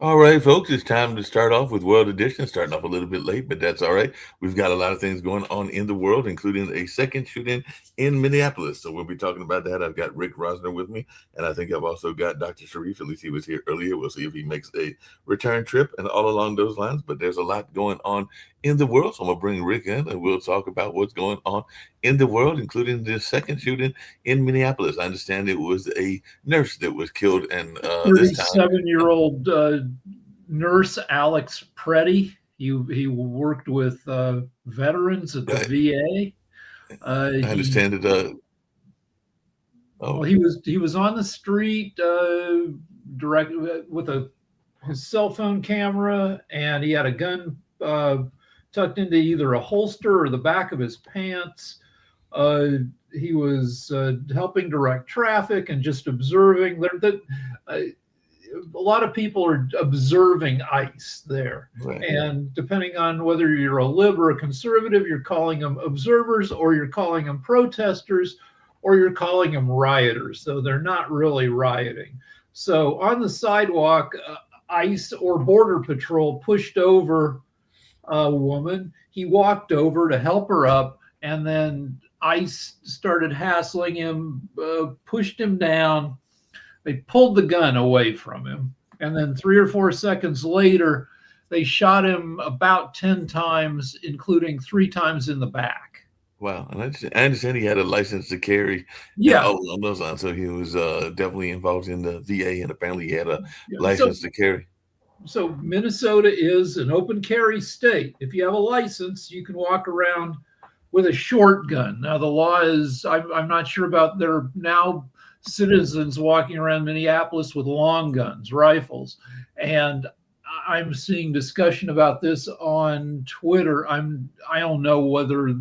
All right, folks, it's time to start off with World Edition. Starting off a little bit late, but that's all right. We've got a lot of things going on in the world, including a second shooting in Minneapolis. So we'll be talking about that. I've got Rick Rosner with me, and I think I've also got Dr. Sharif. At least he was here earlier. We'll see if he makes a return trip and all along those lines. But there's a lot going on in the world. So I'm going to bring Rick in, and we'll talk about what's going on in the world, including the second shooting in Minneapolis. I understand it was a nurse that was killed, and this time. 37-year-old nurse Alex Preddy. He worked with veterans at the VA. I understand it. Well, he was on the street direct with his cell phone camera, and he had a gun tucked into either a holster or the back of his pants. He was helping direct traffic and just observing. A lot of people are observing ICE there. Right. And depending on whether you're a lib or a conservative, you're calling them observers, or you're calling them protesters, or you're calling them rioters. So they're not really rioting. So on the sidewalk, ICE or Border Patrol pushed over a woman. He walked over to help her up, and then ICE started hassling him, pushed him down. They pulled the gun away from him. And then 3 or 4 seconds later, they shot him about 10 times, including 3 times in the back. Wow. And I understand he had a license to carry. Yeah. On those lines. So he was definitely involved in the VA, and apparently he had a license to carry. So Minnesota is an open carry state. If you have a license, you can walk around with a short gun. Now, the law is, I'm not sure about, there are now citizens walking around Minneapolis with long guns, rifles. And I'm seeing discussion about this on Twitter. I don't know whether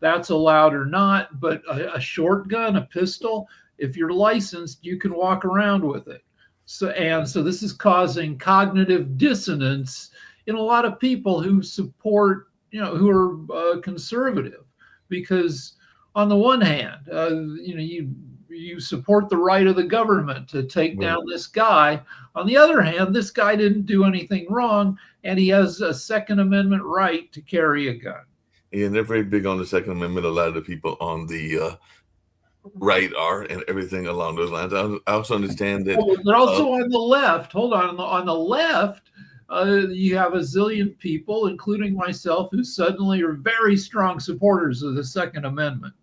that's allowed or not, but a short gun, a pistol, if you're licensed, you can walk around with it. So this is causing cognitive dissonance in a lot of people who support, who are conservative, because on the one hand, you support the right of the government to take down this guy. On the other hand, this guy didn't do anything wrong, and he has a Second Amendment right to carry a gun. Yeah, and they're very big on the Second Amendment. A lot of the people on the right are, and everything along those lines. I also understand that. They're also on the left. Hold on the left. You have a zillion people, including myself, who suddenly are very strong supporters of the Second Amendment.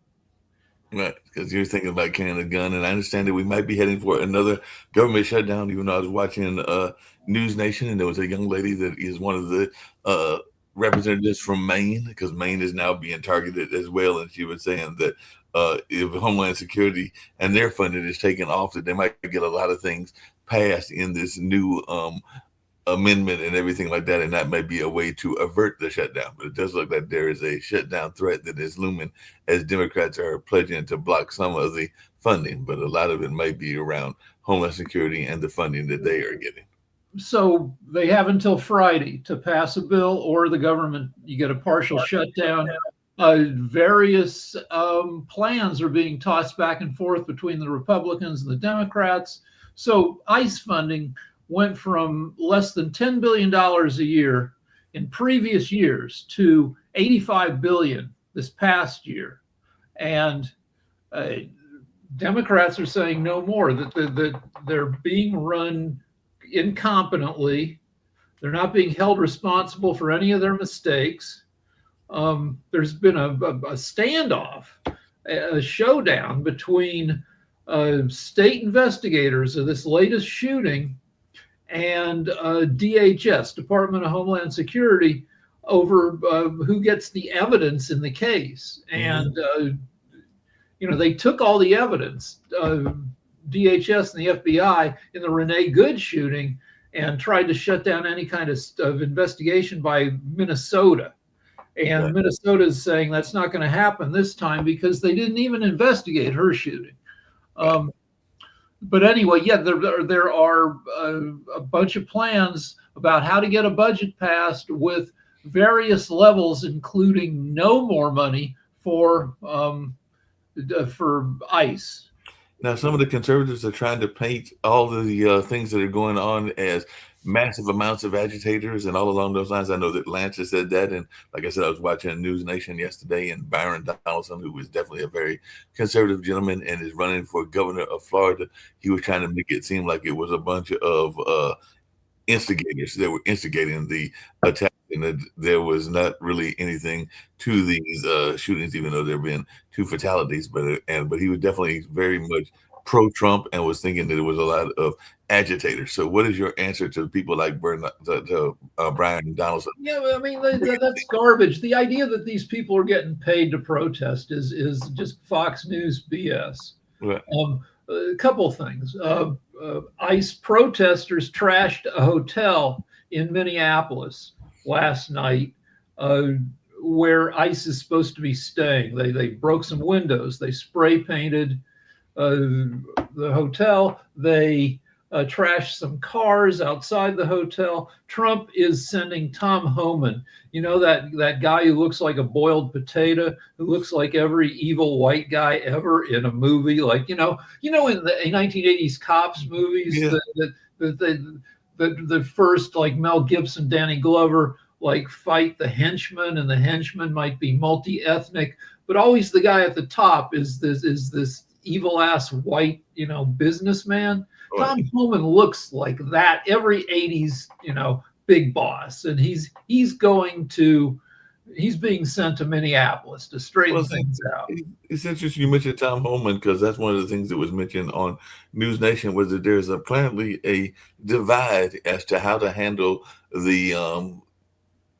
Right, because you're thinking about carrying a gun, and I understand that we might be heading for another government shutdown. Even though I was watching News Nation, and there was a young lady that is one of the representatives from Maine, because Maine is now being targeted as well, and she was saying that if Homeland Security and their funding is taken off, that they might get a lot of things passed in this new amendment and everything like that, and that might be a way to avert the shutdown. But it does look like there is a shutdown threat that is looming, as Democrats are pledging to block some of the funding, but a lot of it might be around Homeland Security and the funding that they are getting. So they have until Friday to pass a bill, or the government, you get a partial shutdown. Various plans are being tossed back and forth between the Republicans and the Democrats. So ICE funding went from less than $10 billion a year in previous years to $85 billion this past year. And Democrats are saying no more, that they're being run incompetently. They're not being held responsible for any of their mistakes. There's been a standoff, a showdown between state investigators of this latest shooting and DHS, Department of Homeland Security, over who gets the evidence in the case. And they took all the evidence, DHS and the FBI, in the Renee Good shooting, and tried to shut down any kind of investigation by Minnesota. And Minnesota is saying that's not going to happen this time because they didn't even investigate her shooting. But anyway, there are a bunch of plans about how to get a budget passed with various levels, including no more money for ICE. Now, some of the conservatives are trying to paint all of the things that are going on as massive amounts of agitators and all along those lines. I know that Lance has said that. And like I said, I was watching News Nation yesterday, and Byron Donaldson, who is definitely a very conservative gentleman and is running for governor of Florida, he was trying to make it seem like it was a bunch of instigators that were instigating the attack, and that there was not really anything to these shootings, even though there have been 2 fatalities. But he was definitely very much pro-Trump and was thinking that there was a lot of agitators. So, what is your answer to people like Brian Donaldson? Yeah, well, I mean that's garbage. The idea that these people are getting paid to protest is just Fox News BS. Right. A couple things. ICE protesters trashed a hotel in Minneapolis last night, where ICE is supposed to be staying. They broke some windows. They spray painted the hotel. They trashed some cars outside the hotel. Trump is sending Tom Homan, you know, that guy who looks like a boiled potato, who looks like every evil white guy ever in a movie, like in the 1980s cops movies, Yeah. the first, like Mel Gibson, Danny Glover, like fight the henchman, and the henchman might be multi-ethnic, but always the guy at the top is this evil ass white, businessman. Tom Homan looks like that, every 80s, big boss. And he's being sent to Minneapolis to straighten things out. It's interesting you mentioned Tom Homan, because that's one of the things that was mentioned on News Nation, was that there's apparently a divide as to how to handle the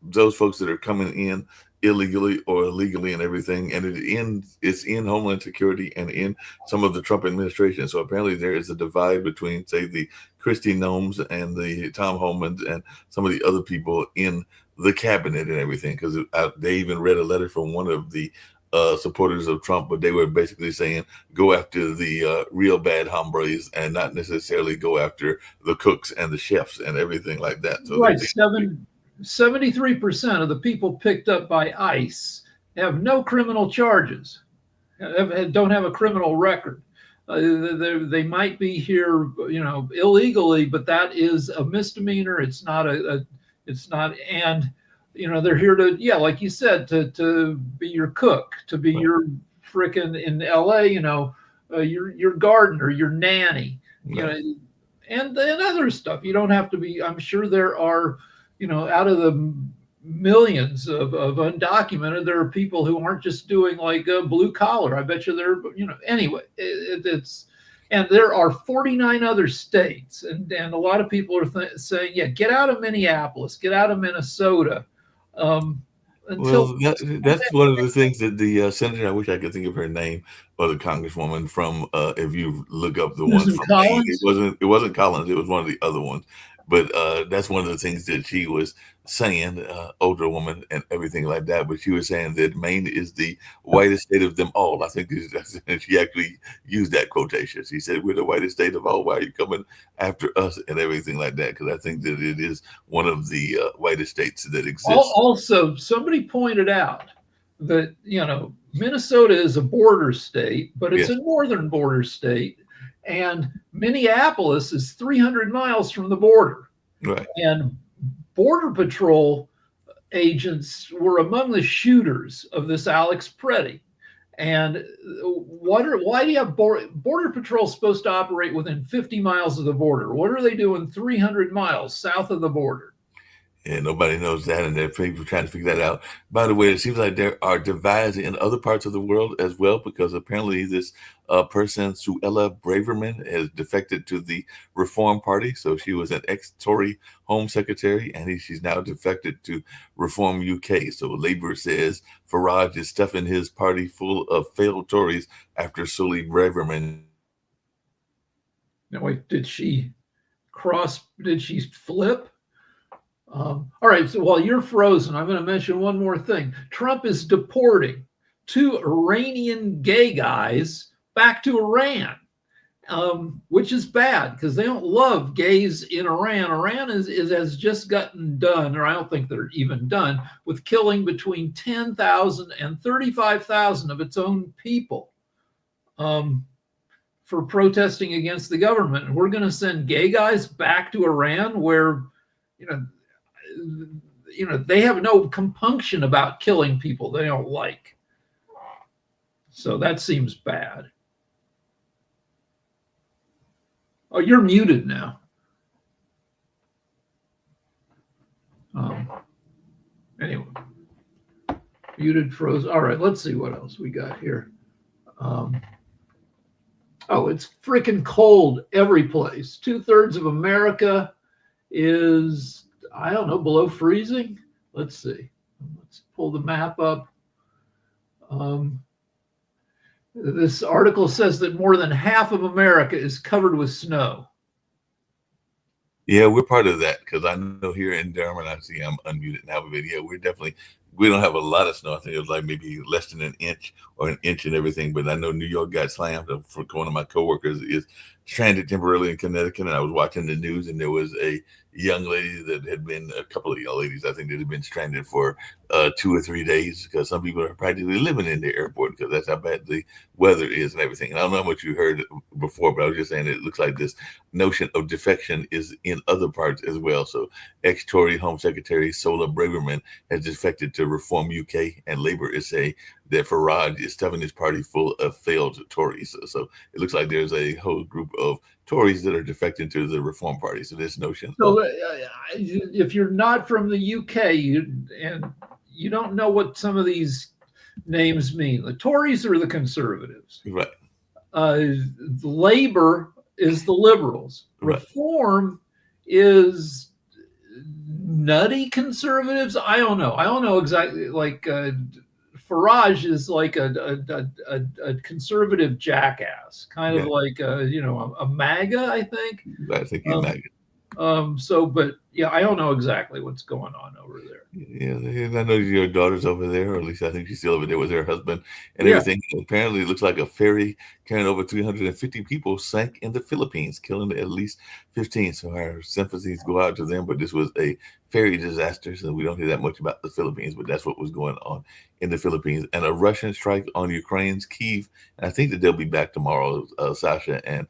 those folks that are coming in illegally or illegally and everything, and it's in Homeland Security and in some of the Trump administration. So apparently there is a divide between, say, the Kristi Noems and the Tom Homans and some of the other people in the cabinet and everything, because they even read a letter from one of the supporters of Trump, but they were basically saying go after the real bad hombres and not necessarily go after the cooks and the chefs and everything like that. So right, 73% of the people picked up by ICE have no criminal charges, don't have a criminal record. They might be here, illegally, but that is a misdemeanor. It's not and they're here to, like you said, to be your cook, to be your frickin', in LA, your gardener, your nanny, and other stuff. You don't have to be. I'm sure there are, out of the millions of undocumented, there are people who aren't just doing like a blue collar. I bet you there, anyway, and there are 49 other states, and a lot of people are saying, get out of Minneapolis, get out of Minnesota. Well, that's one of the things that the senator, I wish I could think of her name, or the congresswoman from, if you look up the ones from Maine, it wasn't Collins, it was one of the other ones. But that's one of the things that she was saying, older woman and everything like that. But she was saying that Maine is the whitest state of them all. I think she actually used that quotation. She said, "We're the whitest state of all. Why are you coming after us?" and everything like that. Because I think that it is one of the whitest states that exists. Also, somebody pointed out that Minnesota is a border state, but it's a northern border state. And Minneapolis is 300 miles from the border. Right. And Border Patrol agents were among the shooters of this Alex Preddy. And why do you have Border Patrol supposed to operate within 50 miles of the border? What are they doing 300 miles south of the border? And nobody knows that, and they're trying to figure that out. By the way, it seems like there are divides in other parts of the world as well, because apparently this person, Suella Braverman, has defected to the Reform Party. So she was an ex-Tory Home Secretary, and she's now defected to Reform UK. So Labour says Farage is stuffing his party full of failed Tories after Suella Braverman. Now, wait, did she flip? All right, so while you're frozen, I'm going to mention one more thing. Trump is deporting 2 Iranian gay guys back to Iran, which is bad because they don't love gays in Iran. Iran has just gotten done, or I don't think they're even done, with killing between 10,000 and 35,000 of its own people. for protesting against the government. And we're going to send gay guys back to Iran where, you know, they have no compunction about killing people they don't like. So that seems bad. Oh, you're muted now. Anyway, muted, froze. All right, let's see what else we got here. Oh, it's freaking cold every place. 2/3 of America is, I don't know, below freezing. Let's see. Let's pull the map up. This article says that more than half of America is covered with snow. Yeah, we're part of that because I know here in Durham, and I see I'm unmuted now, but yeah, we don't have a lot of snow. I think it was like maybe less than an inch or an inch and everything. But I know New York got slammed. For one of my coworkers is stranded temporarily in Connecticut, and I was watching the news, and there was a young lady that had been, a couple of young ladies, I think, that had been stranded for 2 or 3 days because some people are practically living in the airport because that's how bad the weather is and everything. And I don't know how much you heard before, but I was just saying it looks like this notion of defection is in other parts as well. So ex-Tory Home Secretary Sola Braverman has defected to Reform UK, and Labour is saying that Farage is stuffing his party full of failed Tories. So it looks like there's a whole group of Tories that are defecting to the Reform Party. So this notion. So if you're not from the UK and you don't know what some of these names mean, the Tories are the Conservatives. Right. Labour is the Liberals. Right. Reform is nutty Conservatives. I don't know exactly. Like Farage is like a conservative jackass, kind of like a MAGA, I think. I think he's MAGA. But yeah, I don't know exactly what's going on over there. Yeah, I know your daughter's over there, or at least I think she's still over there with her husband and everything. Apparently, it looks like a ferry carrying over 350 people sank in the Philippines, killing at least 15. So our sympathies go out to them. But this was a ferry disaster, so we don't hear that much about the Philippines. But that's what was going on in the Philippines. And a Russian strike on Ukraine's Kyiv. And I think that they'll be back tomorrow, Sasha and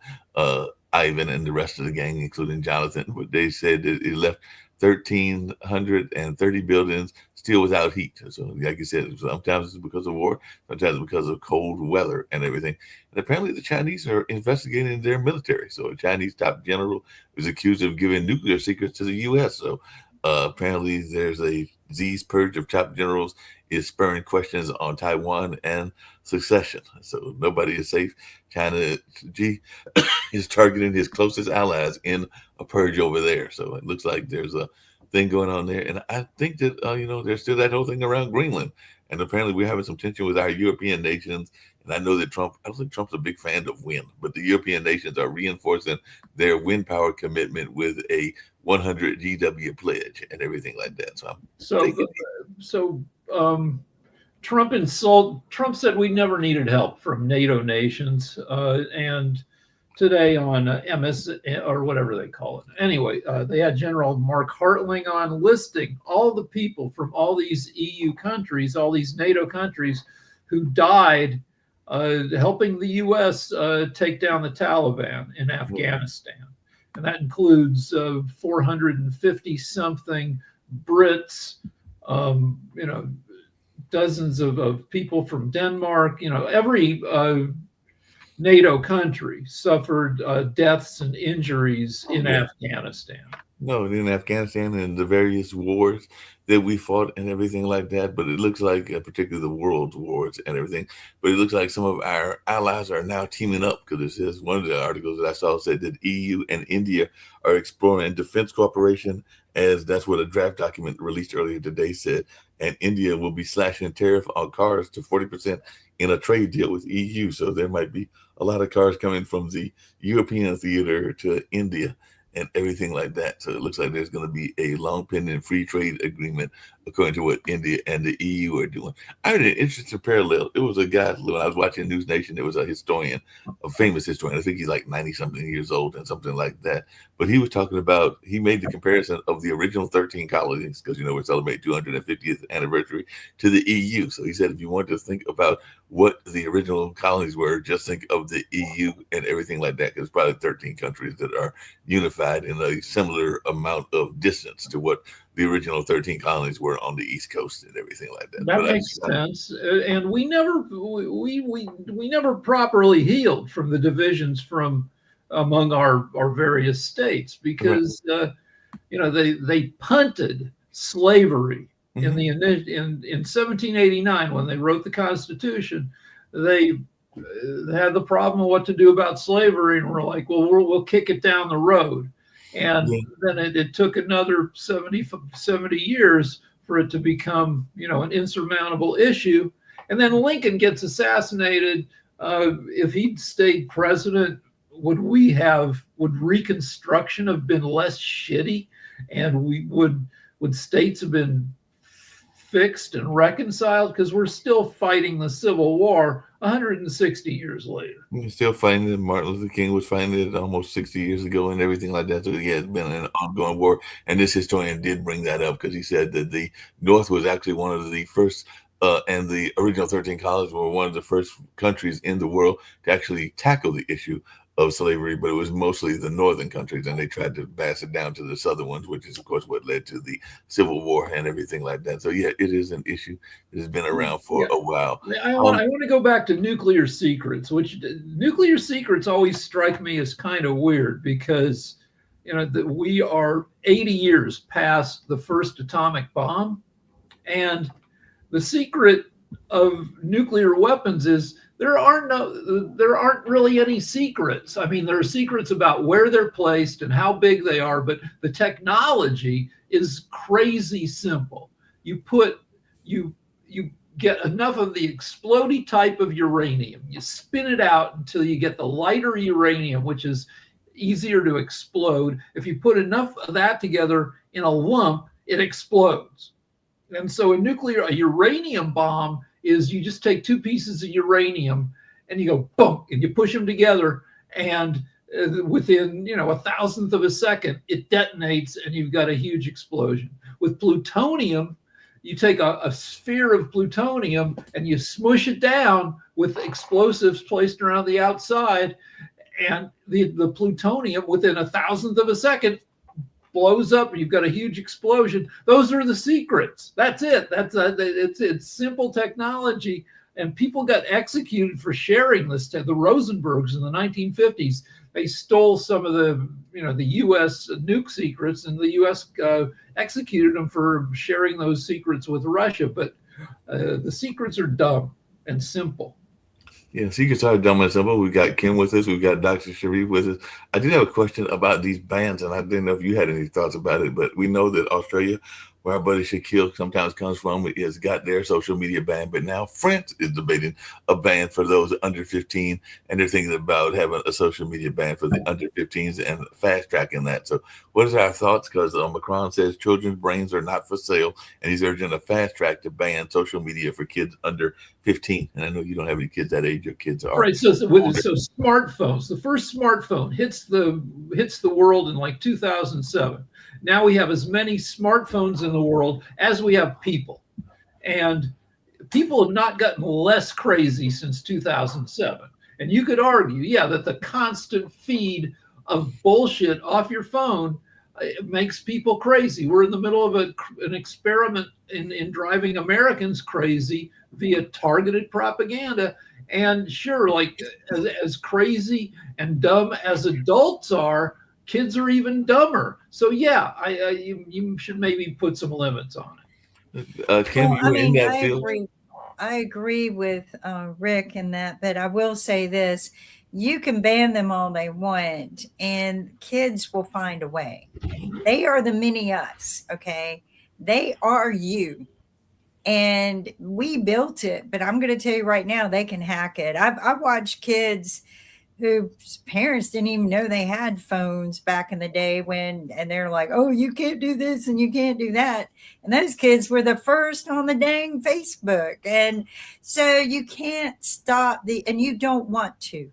Ivan and the rest of the gang, including Jonathan. But they said that it left 1,330 buildings still without heat. So, like you said, sometimes it's because of war, sometimes it's because of cold weather and everything. And apparently, the Chinese are investigating their military. So, a Chinese top general is accused of giving nuclear secrets to the U.S. So, apparently, there's a Xi's purge of top generals is spurring questions on Taiwan and succession. So nobody is safe. China, Xi is targeting his closest allies in a purge over there. So it looks like there's a thing going on there. And I think that, there's still that whole thing around Greenland. And apparently we're having some tension with our European nations. And I know that I don't think Trump's a big fan of wind, but the European nations are reinforcing their wind power commitment with a 100 GW pledge and everything like that. So Trump said we never needed help from NATO nations, and today on MS or whatever they call it. Anyway, they had General Mark Hartling on listing all the people from all these EU countries, all these NATO countries who died helping the U.S. Take down the Taliban in Afghanistan. And that includes 450 something Brits, dozens of people from Denmark. Every NATO country suffered deaths and injuries in Afghanistan. No, in Afghanistan and the various wars that we fought and everything like that. But it looks like, particularly the world wars and everything, but it looks like some of our allies are now teaming up, because it says, one of the articles that I saw said that EU and India are exploring defense cooperation, as that's what a draft document released earlier today said. And India will be slashing tariff on cars to 40% in a trade deal with EU. So there might be a lot of cars coming from the European theater to India and everything like that. So it looks like there's going to be a long pending free trade agreement according to what India and the EU are doing. I heard an interesting parallel. It was a guy, when I was watching News Nation, it was a historian, a famous historian. I think he's like 90 something years old and something like that. But he was talking about, he made the comparison of the original 13 colonies, because, we're celebrating 250th anniversary, to the EU. So he said, if you want to think about what the original colonies were, just think of the EU and everything like that, because probably 13 countries that are unified in a similar amount of distance to what the original 13 colonies were on the East Coast and everything like that. That makes sense. And we never properly healed from the divisions from among our various states, because they punted slavery in the in 1789 when they wrote the Constitution. They had the problem of what to do about slavery, and we're like, well, we'll kick it down the road. And then it took another 70 years for it to become, an insurmountable issue. And then Lincoln gets assassinated. If he'd stayed president, would Reconstruction have been less shitty? And would states have been fixed and reconciled? Because we're still fighting the Civil War 160 years later. We're still fighting it. Martin Luther King was fighting it almost 60 years ago and everything like that. So it's been an ongoing war. And this historian did bring that up, because he said that the North was actually one of the first, and the original 13 colonies were one of the first countries in the world to actually tackle the issue of slavery, but it was mostly the northern countries, and they tried to pass it down to the southern ones, which is, of course, what led to the Civil War and everything like that. So, it is an issue that has been around for a while. I want to go back to nuclear secrets, which nuclear secrets always strike me as kind of weird, because, we are 80 years past the first atomic bomb, and the secret of nuclear weapons is there aren't really any secrets. I mean, there are secrets about where they're placed and how big they are, but the technology is crazy simple. You get enough of the explodey type of uranium, you spin it out until you get the lighter uranium, which is easier to explode. If you put enough of that together in a lump, it explodes. And so a uranium bomb is, you just take two pieces of uranium and you go boom, and you push them together, and within 1,000th of a second it detonates, and you've got a huge explosion. With plutonium, you take a sphere of plutonium and you smush it down with explosives placed around the outside, and the plutonium within 1,000th of a second blows up, and you've got a huge explosion. Those are the secrets. That's it. It's simple technology, and people got executed for sharing this. The Rosenbergs in the 1950s, they stole some of the U.S. nuke secrets, and the U.S. executed them for sharing those secrets with Russia. But the secrets are dumb and simple. Yeah, secrets are dumb and simple. We've got Kim with us. We've got Dr. Sharif with us. I did have a question about these bans, and I didn't know if you had any thoughts about it, but we know that Australia, where our buddy Shaquille sometimes comes from, has got their social media ban, but now France is debating a ban for those under 15, and they're thinking about having a social media ban for the under 15s and fast tracking that. So what is our thoughts? Because Macron says children's brains are not for sale, and he's urging a fast track to ban social media for kids under 15. And I know you don't have any kids that age. Your kids are right. So smartphones. The first smartphone hits the world in like 2007. Now we have as many smartphones in the world as we have people, and people have not gotten less crazy since 2007. And you could argue, that the constant feed of bullshit off your phone makes people crazy. We're in the middle of an experiment in driving Americans crazy via targeted propaganda. And sure, like as crazy and dumb as adults are, kids are even dumber. So you should maybe put some limits on it. Kim, in that field. I agree with Rick in that, but I will say this: you can ban them all they want, and kids will find a way. They are the mini us, okay? They are you. And we built it, but I'm going to tell you right now, they can hack it. I've watched kids whose parents didn't even know they had phones back in the day and they're like, oh, you can't do this and you can't do that. And those kids were the first on the dang Facebook. And so you can't stop and you don't want to,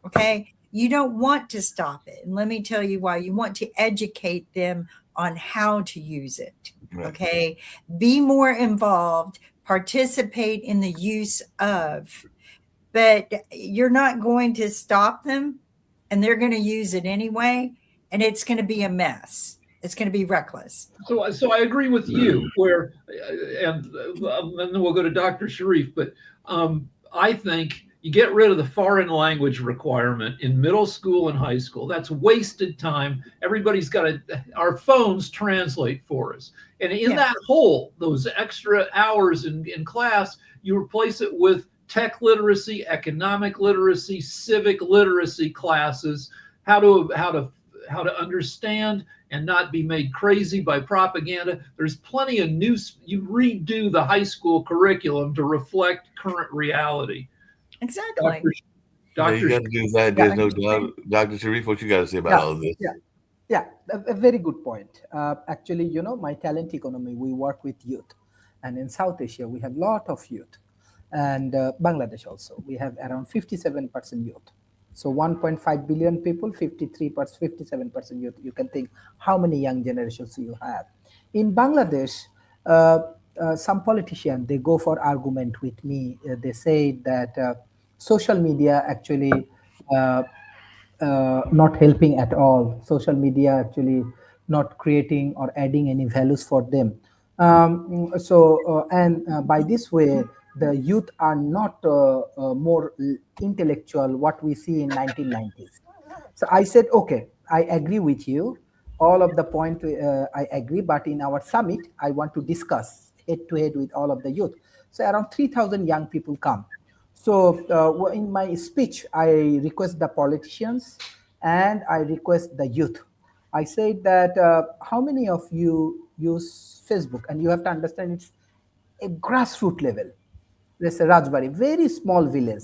okay? You don't want to stop it. And let me tell you why. You want to educate them on how to use it, Right. okay? Be more involved, participate in the use of, but you're not going to stop them, and they're going to use it anyway, and it's going to be a mess. It's going to be reckless. So I agree with you. Where, and then we'll go to Dr. Sharif. But I think you get rid of the foreign language requirement in middle school and high school. That's wasted time. Everybody's got our phones translate for us, and in that hole, those extra hours in class, you replace it with tech literacy, economic literacy, civic literacy classes, how to understand and not be made crazy by propaganda. There's plenty of you redo the high school curriculum to reflect current reality. Exactly. Yeah, you got to do that. There's no doubt. Dr. Sharif, what you got to say about all of this? Yeah, a very good point. Actually, my talent economy, we work with youth. And in South Asia, we have a lot of youth. And Bangladesh also, we have around 57% youth. So 1.5 billion people, 57% youth. You can think how many young generations you have. In Bangladesh, some politicians, they go for argument with me. They say that social media actually not helping at all. Social media actually not creating or adding any values for them. By this way, the youth are not more intellectual what we see in 1990s. So I said, okay, I agree with you. All of the point I agree, but in our summit, I want to discuss head to head with all of the youth. So around 3,000 young people come. So in my speech, I request the politicians and I request the youth. I said that how many of you use Facebook? And you have to understand it's a grassroots level. Let's say Rajbari, very small village,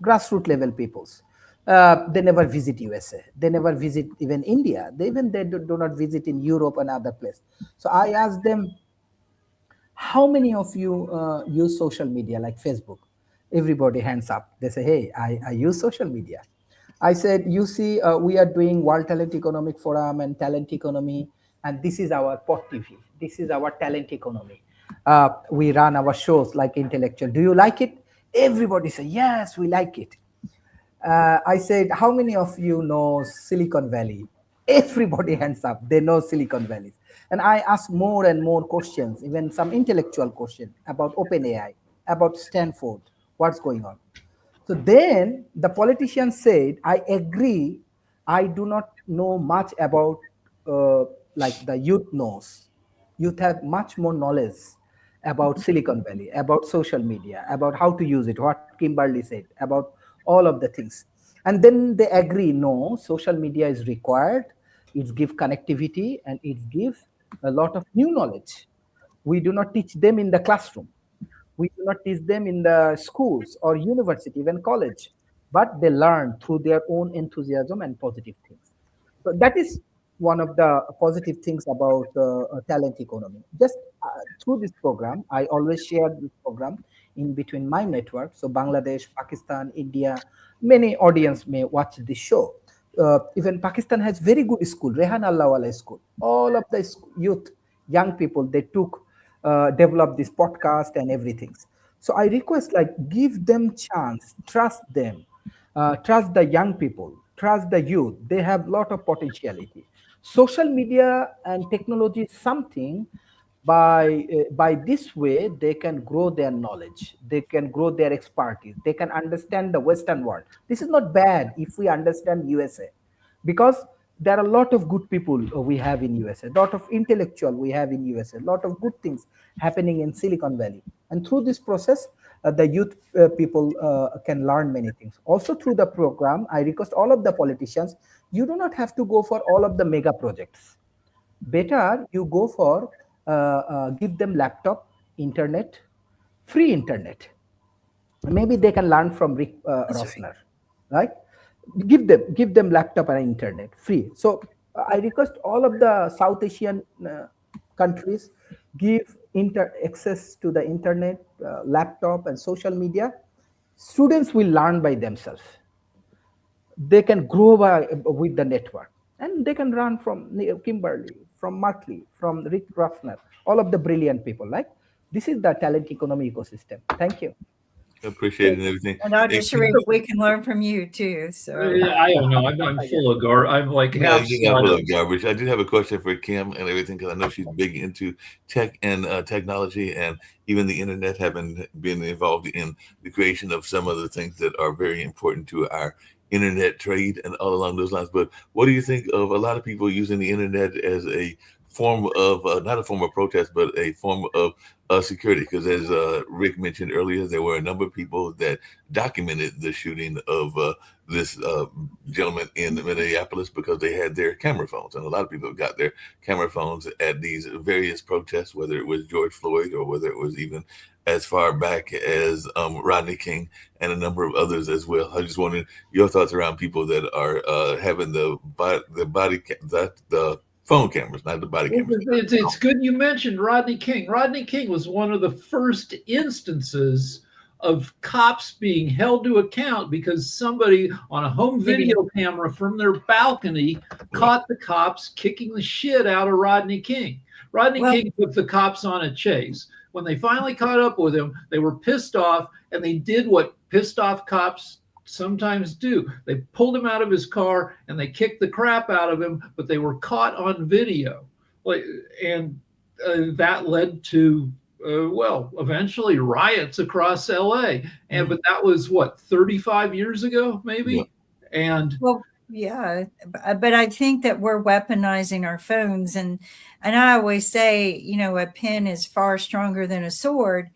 grassroots level peoples. They never visit USA. They never visit even India. They do not visit in Europe and other places. So I asked them, how many of you use social media like Facebook? Everybody hands up. They say, hey, I use social media. I said, you see, we are doing World Talent Economic Forum and Talent Economy, and this is our POT TV. This is our talent economy. We run our shows like Intellectual. Do you like it? Everybody say, yes, we like it. I said, how many of you know Silicon Valley? Everybody hands up. They know Silicon Valley. And I ask more and more questions, even some intellectual questions about OpenAI, about Stanford, what's going on. So then the politician said, I agree, I do not know much about like the youth knows. Youth have much more knowledge about Silicon Valley, about social media, about how to use it, what Kimberly said, about all of the things. And then they agree, no, social media is required. It gives connectivity and it gives a lot of new knowledge. We do not teach them in the classroom. We do not teach them in the schools or university, even college, but they learn through their own enthusiasm and positive things. So that is one of the positive things about talent economy. Just through this program, I always share this program in between my network. So Bangladesh, Pakistan, India, many audience may watch this show. Even Pakistan has very good school, Rehan Allahwala school. All of the youth, young people, they took, develop this podcast and everything. So I request, like, give them chance, trust them, trust the young people, trust the youth. They have a lot of potentiality. Social media and technology is something by this way they can grow their knowledge, they can grow their expertise, they can understand the Western world. This is not bad if we understand USA, because there are a lot of good people we have in USA, a lot of intellectual we have in USA, a lot of good things happening in Silicon Valley. And through this process, the youth people can learn many things. Also through the program, I request all of the politicians, you do not have to go for all of the mega projects. Better you go for give them laptop, internet, free internet. Maybe they can learn from Rick Rosner, right? give them laptop and internet free. So I request all of the South Asian countries give access to the internet, laptop and social media. Students will learn by themselves. They can grow with the network, and they can run from Kimberly, from Markley, from Rick Ruffner, all of the brilliant people. Like, this is the talent economy ecosystem. Thank you. Appreciate it and everything. And Dr. Hey, Sharif, we can learn from you too. So I don't know. I'm full of I'm like Yeah, half you're not full of sawdust. garbage. I did have a question for Kim and everything because I know she's big into tech and technology, and even the internet, having been involved in the creation of some of the things that are very important to our internet trade and all along those lines. But what do you think of a lot of people using the internet as a form of not a form of protest, but a form of security? Because as Rick mentioned earlier, there were a number of people that documented the shooting of this gentleman in Minneapolis because they had their camera phones, and a lot of people got their camera phones at these various protests, whether it was George Floyd or whether it was even as far back as Rodney King and a number of others as well. I just wanted your thoughts around people that are having the phone cameras, not the body cameras. It's good you mentioned Rodney King. Rodney King was one of the first instances of cops being held to account because somebody on a home video camera from their balcony caught the cops kicking the shit out of Rodney King. Rodney King took the cops on a chase. When they finally caught up with him, they were pissed off, and they did what pissed off cops sometimes do. They pulled him out of his car and they kicked the crap out of him, but they were caught on video. And that led to eventually riots across LA. And but that was what, 35 years ago, maybe? Yeah. And yeah, but I think that we're weaponizing our phones, and I always say, a pen is far stronger than a sword.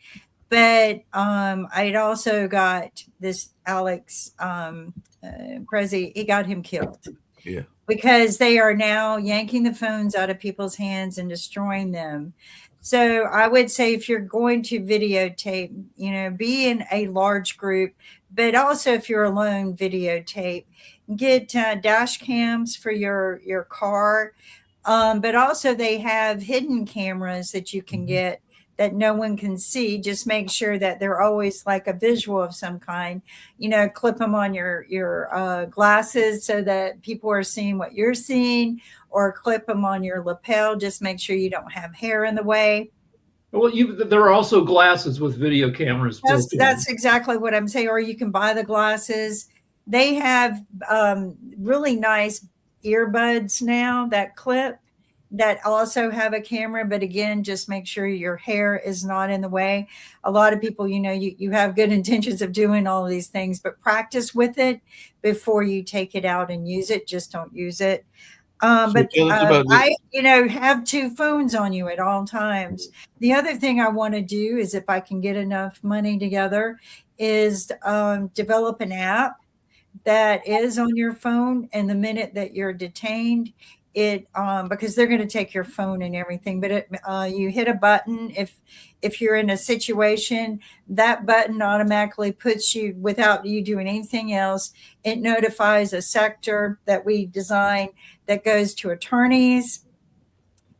But I'd also got this Alex Prezi, he got him killed. Yeah. Because they are now yanking the phones out of people's hands and destroying them. So I would say if you're going to videotape, be in a large group, but also if you're alone, videotape. Get dash cams for your car. But also they have hidden cameras that you can get that no one can see. Just make sure that they're always like a visual of some kind, clip them on your glasses so that people are seeing what you're seeing, or clip them on your lapel. Just make sure you don't have hair in the way. Well, there are also glasses with video cameras. That's exactly what I'm saying. Or you can buy the glasses. They have really nice earbuds now that clip, that also have a camera, but again, just make sure your hair is not in the way. A lot of people, you have good intentions of doing all of these things, but practice with it before you take it out and use it. Just don't use it. But I, have two phones on you at all times. The other thing I want to do is, if I can get enough money together, is develop an app that is on your phone, and the minute that you're detained, it because they're going to take your phone and everything, but you hit a button. If you're in a situation, that button automatically puts you, without you doing anything else, it notifies a sector that we design that goes to attorneys,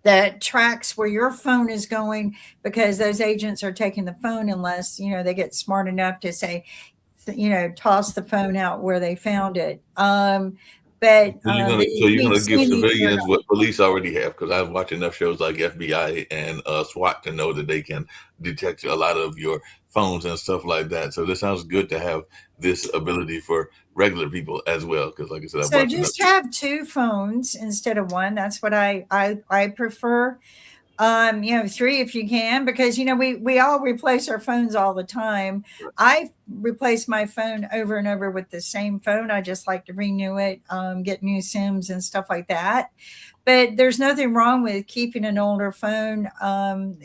that tracks where your phone is going, because those agents are taking the phone unless they get smart enough to say, toss the phone out where they found it. But so you're gonna give civilians what police already have, because I've watched enough shows like FBI and SWAT to know that they can detect a lot of your phones and stuff like that. So this sounds good to have this ability for regular people as well, because like I said, so just have two phones instead of one. That's what I prefer. 3 if you can, because we all replace our phones all the time. I replace my phone over and over with the same phone. I just like to renew it, get new SIMs and stuff like that. But there's nothing wrong with keeping an older phone.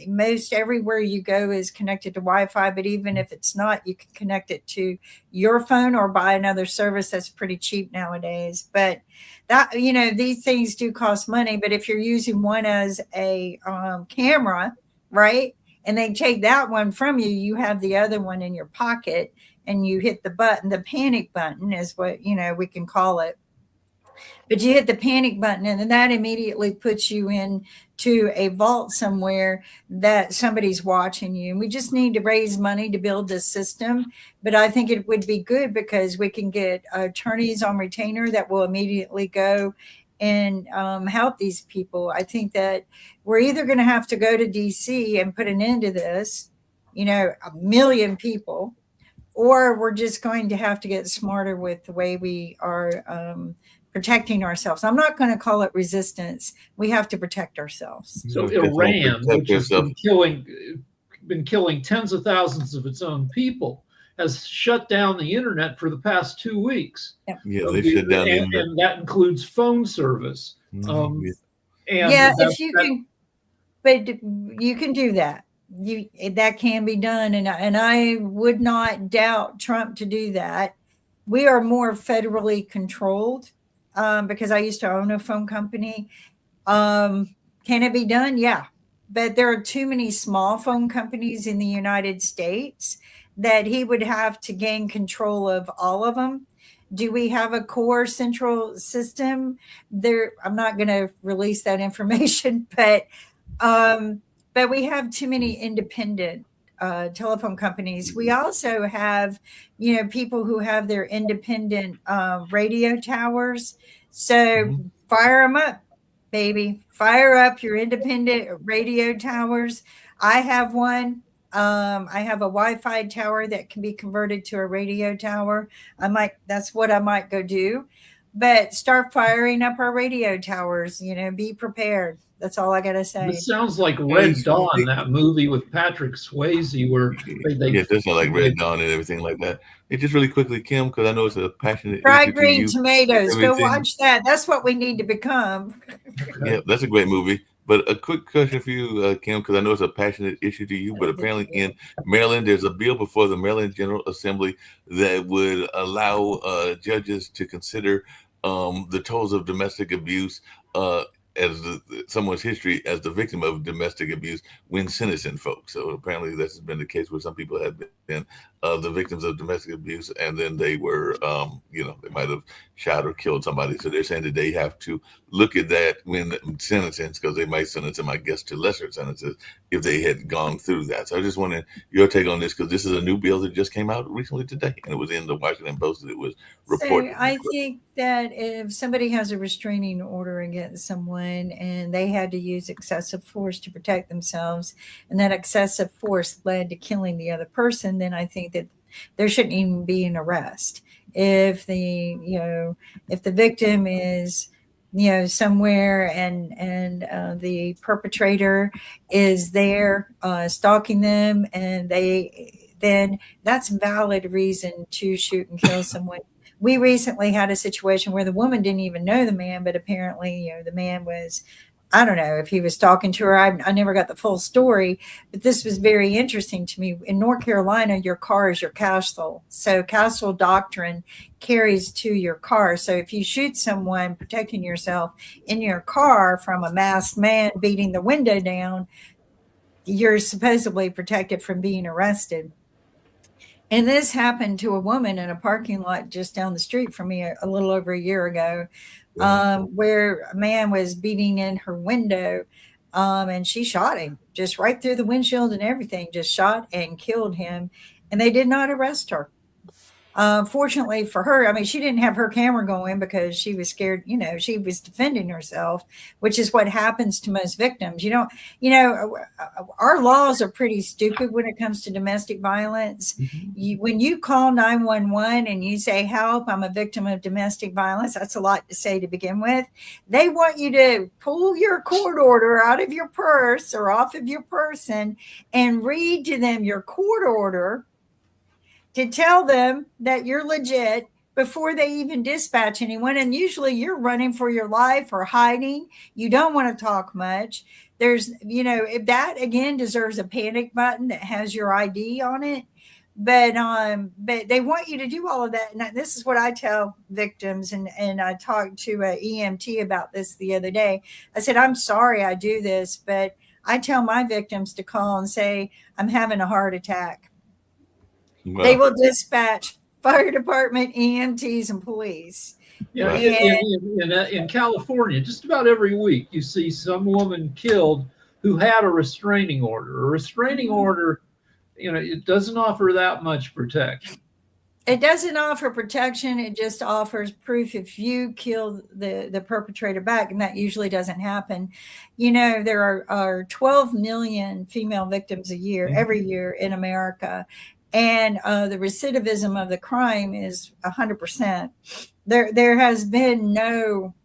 Most everywhere you go is connected to Wi-Fi, but even if it's not, you can connect it to your phone or buy another service that's pretty cheap nowadays. But that, these things do cost money. But if you're using one as a camera, right, and they take that one from you, you have the other one in your pocket and you hit the button. The panic button is what, we can call it. But you hit the panic button and then that immediately puts you into a vault somewhere that somebody's watching you. And we just need to raise money to build this system. But I think it would be good because we can get attorneys on retainer that will immediately go and help these people. I think that we're either going to have to go to DC and put an end to this, 1 million people, or we're just going to have to get smarter with the way we are protecting ourselves. I'm not going to call it resistance. We have to protect ourselves. So Definitely Iran, protect which has yourself. been killing tens of thousands of its own people, has shut down the internet for the past 2 weeks. Yeah, they shut down the internet. And that includes phone service. And if you can, but you can do that. That can be done, and I would not doubt Trump to do that. We are more federally controlled because I used to own a phone company. Can it be done? Yeah, but there are too many small phone companies in the United States that he would have to gain control of all of them. Do we have a core central system there? I'm not going to release that information, but we have too many independent telephone companies. We also have, people who have their independent radio towers. So fire them up, baby. Fire up your independent radio towers. I have one. I have a Wi-Fi tower that can be converted to a radio tower. That's what I might go do. But start firing up our radio towers, be prepared. That's all I got to say. It sounds like Red Dawn, that movie with Patrick Swayze, where it does sound like Red Dawn and everything like that. It just really quickly, Kim, because I know it's a passionate Fried Green Tomatoes. Go watch that. That's what we need to become. Yeah, that's a great movie. But a quick question for you, Kim, because I know it's a passionate issue to you, but apparently in Maryland, there's a bill before the Maryland General Assembly that would allow judges to consider the tolls of domestic abuse as someone's history as the victim of domestic abuse when sentencing folks. So apparently that's been the case where some people have been the victims of domestic abuse, and then they were, they might have shot or killed somebody. So they're saying that they have to look at that when sentencing, because they might sentence them, I guess, to lesser sentences if they had gone through that. So I just wanted your take on this, because this is a new bill that just came out recently today, and it was in the Washington Post that it was reported. So I think that if somebody has a restraining order against someone and they had to use excessive force to protect themselves, and that excessive force led to killing the other person, then I think that there shouldn't even be an arrest. If the victim is somewhere and the perpetrator is there stalking them, and then that's valid reason to shoot and kill someone. We recently had a situation where the woman didn't even know the man, but apparently, the man was, I don't know if he was talking to her. I never got the full story, but this was very interesting to me. In North Carolina, your car is your castle. So castle doctrine carries to your car. So if you shoot someone protecting yourself in your car from a masked man beating the window down, you're supposedly protected from being arrested. And this happened to a woman in a parking lot just down the street from me a little over a year ago, where a man was beating in her window, and she shot him just right through the windshield and everything, just shot and killed him. And they did not arrest her. Fortunately for her, she didn't have her camera going because she was scared. She was defending herself, which is what happens to most victims. Our laws are pretty stupid when it comes to domestic violence. When you call 911 and you say, help, I'm a victim of domestic violence, that's a lot to say to begin with. They want you to pull your court order out of your purse or off of your person and read to them your court order to tell them that you're legit before they even dispatch anyone. And usually you're running for your life or hiding. You don't want to talk much. There's, if that again deserves a panic button that has your ID on it. But they want you to do all of that. And this is what I tell victims. And I talked to an EMT about this the other day. I said, I'm sorry I do this, but I tell my victims to call and say, I'm having a heart attack. Well, They will dispatch fire department, EMTs, and police. Yeah, Right. in California, just about every week you see some woman killed who had a restraining order. A restraining order, it doesn't offer that much protection. It doesn't offer protection. It just offers proof if you kill the perpetrator back, and that usually doesn't happen. There are 12 million female victims a year, every year in America, and the recidivism of the crime is 100%. There has been no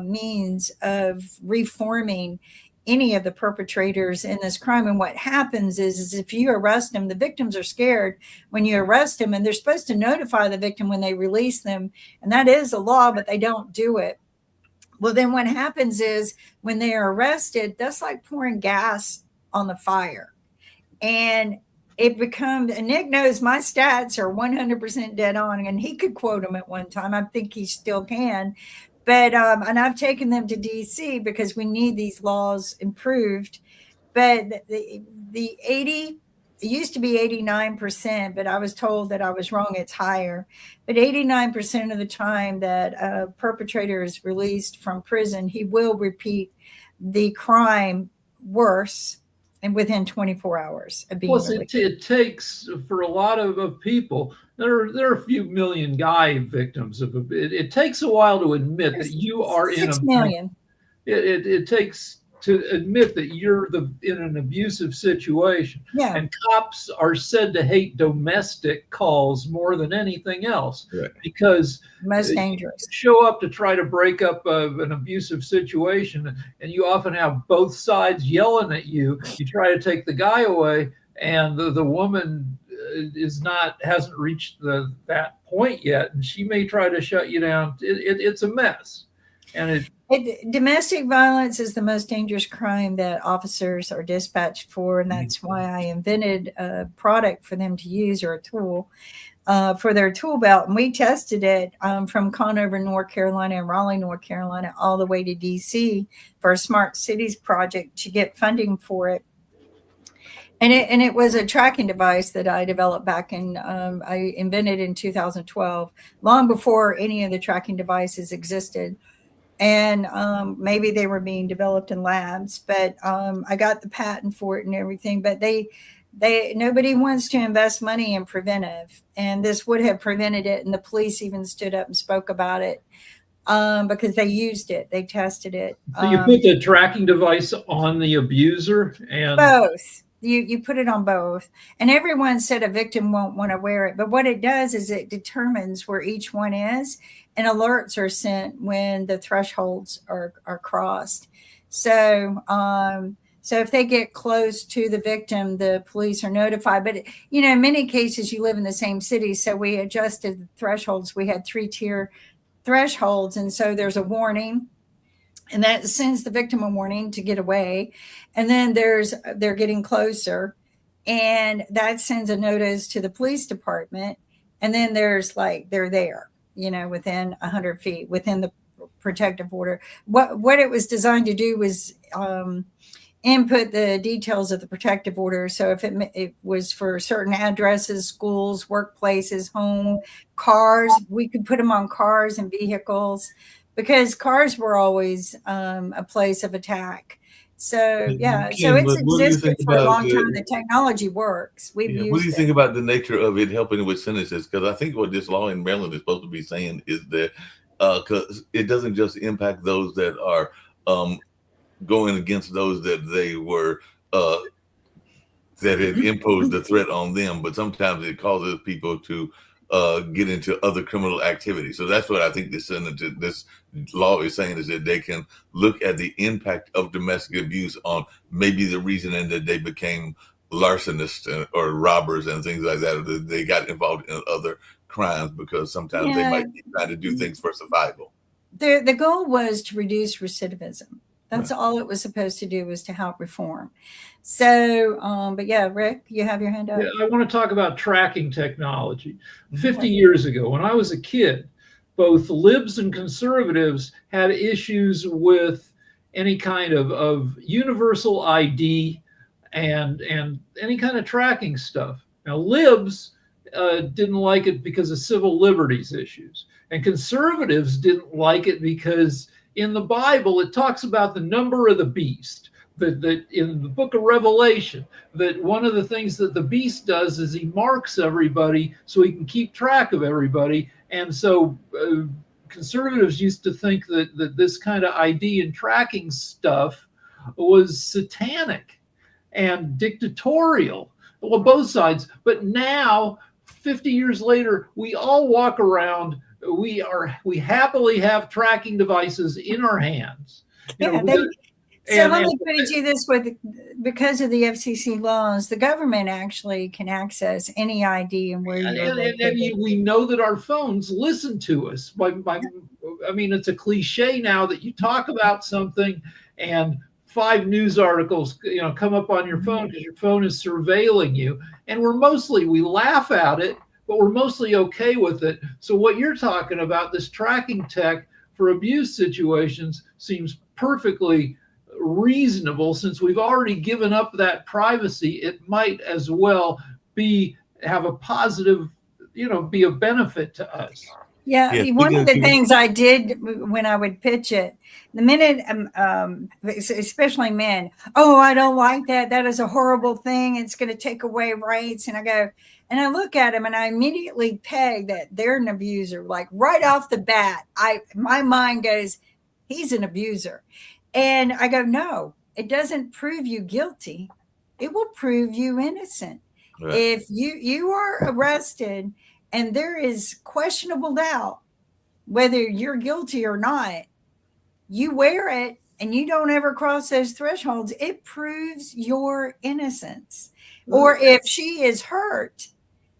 means of reforming any of the perpetrators in this crime. And what happens is if you arrest them, the victims are scared when you arrest them, and they're supposed to notify the victim when they release them. And that is a law, but they don't do it. Well, then what happens is when they are arrested, that's like pouring gas on the fire. And it becomes, and Nick knows my stats are 100% dead on, and he could quote them at one time. I think he still can. But, and I've taken them to DC because we need these laws improved. But the 80, it used to be 89%, but I was told that I was wrong. It's higher. But 89% of the time that a perpetrator is released from prison, he will repeat the crime worse and within 24 hours of being released. It takes, for a lot of people, there are a few million guy victims of it takes a while to admit that you are 6 million. It takes to admit that you're in an abusive situation. Yeah. And cops are said to hate domestic calls more than anything else, right, because most dangerous. You show up to try to break up an abusive situation, and you often have both sides yelling at you. You try to take the guy away, and the woman hasn't reached that point yet, and she may try to shut you down. It's a mess. And domestic violence is the most dangerous crime that officers are dispatched for, and that's why I invented a product for them to use, or a tool for their tool belt. And we tested it from Conover, North Carolina, and Raleigh, North Carolina, all the way to DC for a Smart Cities project to get funding for it. And it was a tracking device that I developed back I invented in 2012, long before any of the tracking devices existed. And maybe they were being developed in labs, but I got the patent for it and everything. But nobody wants to invest money in preventive, and this would have prevented it. And the police even stood up and spoke about it because they used it, they tested it. So you put the tracking device on the abuser, and both. You put it on both, and everyone said a victim won't want to wear it. But what it does is it determines where each one is, and alerts are sent when the thresholds are crossed. So if they get close to the victim, the police are notified. But in many cases, you live in the same city, so we adjusted the thresholds. We had 3-tier thresholds, and so there's a warning. And that sends the victim a warning to get away. And then they're getting closer, and that sends a notice to the police department. And then there's they're there, within 100 feet, within the protective order. What it was designed to do was input the details of the protective order. So if it was for certain addresses, schools, workplaces, home, cars, we could put them on cars and vehicles, because cars were always a place of attack. So, yeah, so it's existed for a long time. The technology works. We've used it. What do you think about the nature of it helping with sentences? Because I think what this law in Maryland is supposed to be saying is that because it doesn't just impact those that are going against those that they were that had imposed the threat on them, but sometimes it causes people to get into other criminal activity. So that's what I think this law is saying, is that they can look at the impact of domestic abuse on maybe the reason that they became larcenists or robbers and things like that. They got involved in other crimes because sometimes they might be trying to do things for survival. The goal was to reduce recidivism. That's right. All it was supposed to do, was to help reform. So, but yeah, Rick, you have your hand up. Yeah, I want to talk about tracking technology. 50 years ago, when I was a kid, both libs and conservatives had issues with any kind of universal ID and any kind of tracking stuff. Now, libs didn't like it because of civil liberties issues, and conservatives didn't like it because in the Bible it talks about the number of the beast. That in the book of Revelation, that one of the things that the beast does is he marks everybody so he can keep track of everybody. And so conservatives used to think that this kind of ID and tracking stuff was satanic and dictatorial. Well, both sides. But now, 50 years later, we all walk around. We happily have tracking devices in our hands. Let me put it to you this way: because of the FCC laws, the government actually can access any ID and where you're located. And we know that our phones listen to us. I mean, it's a cliche now that you talk about something and 5 news articles, come up on your phone because your phone is surveilling you. And we laugh at it, but we're mostly okay with it. So what you're talking about, this tracking tech for abuse situations, seems perfectly reasonable. Since we've already given up that privacy, it might as well have a positive, be a benefit to us. Yeah, one of the things I did when I would pitch it, the minute, especially men, I don't like that. That is a horrible thing. It's going to take away rights. And I look at them and I immediately peg that they're an abuser. Like right off the bat, my mind goes, he's an abuser. And I go, no, it doesn't prove you guilty. It will prove you innocent. Right. If you are arrested and there is questionable doubt whether you're guilty or not, you wear it and you don't ever cross those thresholds, it proves your innocence. Right. Or if she is hurt,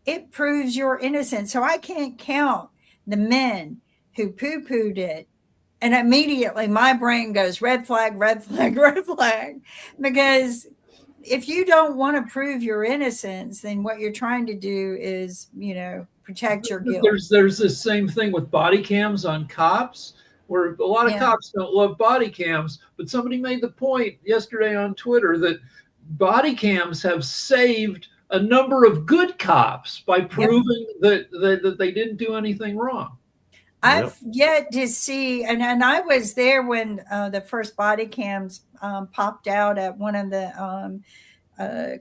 it proves your innocence. So I can't count the men who poo-pooed it. And immediately my brain goes, red flag, red flag, red flag. Because if you don't want to prove your innocence, then what you're trying to do is, protect your guilt. There's this same thing with body cams on cops, where a lot of cops don't love body cams. But somebody made the point yesterday on Twitter that body cams have saved a number of good cops by proving that they didn't do anything wrong. I've yet to see, and I was there when the first body cams popped out at one of the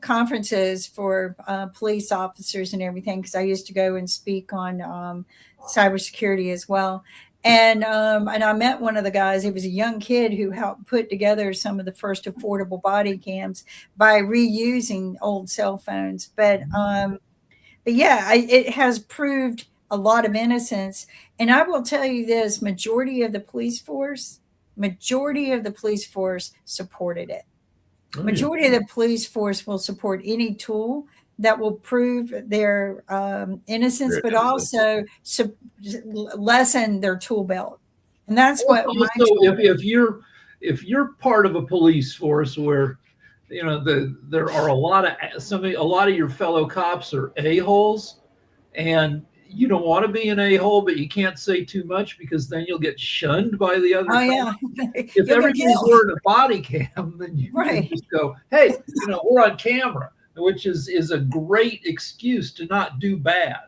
conferences for police officers and everything, because I used to go and speak on cybersecurity as well. And I met one of the guys. He was a young kid who helped put together some of the first affordable body cams by reusing old cell phones. But it has proved a lot of innocence. And I will tell you this, majority of the police force supported it. Majority of the police force will support any tool that will prove their innocence, but also lessen their tool belt. And that's what. Also, if you're part of a police force where, there are a lot of your fellow cops are a-holes, and you don't want to be an a-hole, but you can't say too much because then you'll get shunned by the other. If everybody's wearing a body cam, then you can just go, hey, we're on camera, which is a great excuse to not do bad.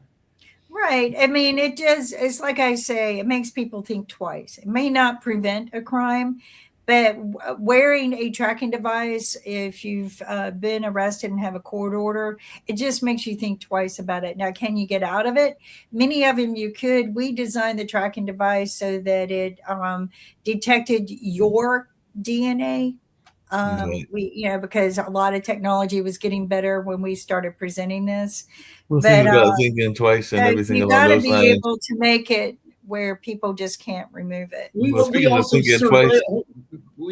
Right. I mean, it's like I say, it makes people think twice. It may not prevent a crime, but wearing a tracking device, if you've been arrested and have a court order, it just makes you think twice about it. Now, can you get out of it? Many of them you could. We designed the tracking device so that it detected your DNA. Because a lot of technology was getting better when we started presenting this. Well, think about thinking twice and everything you along those lines. You got to be able to make it where people just can't remove it. We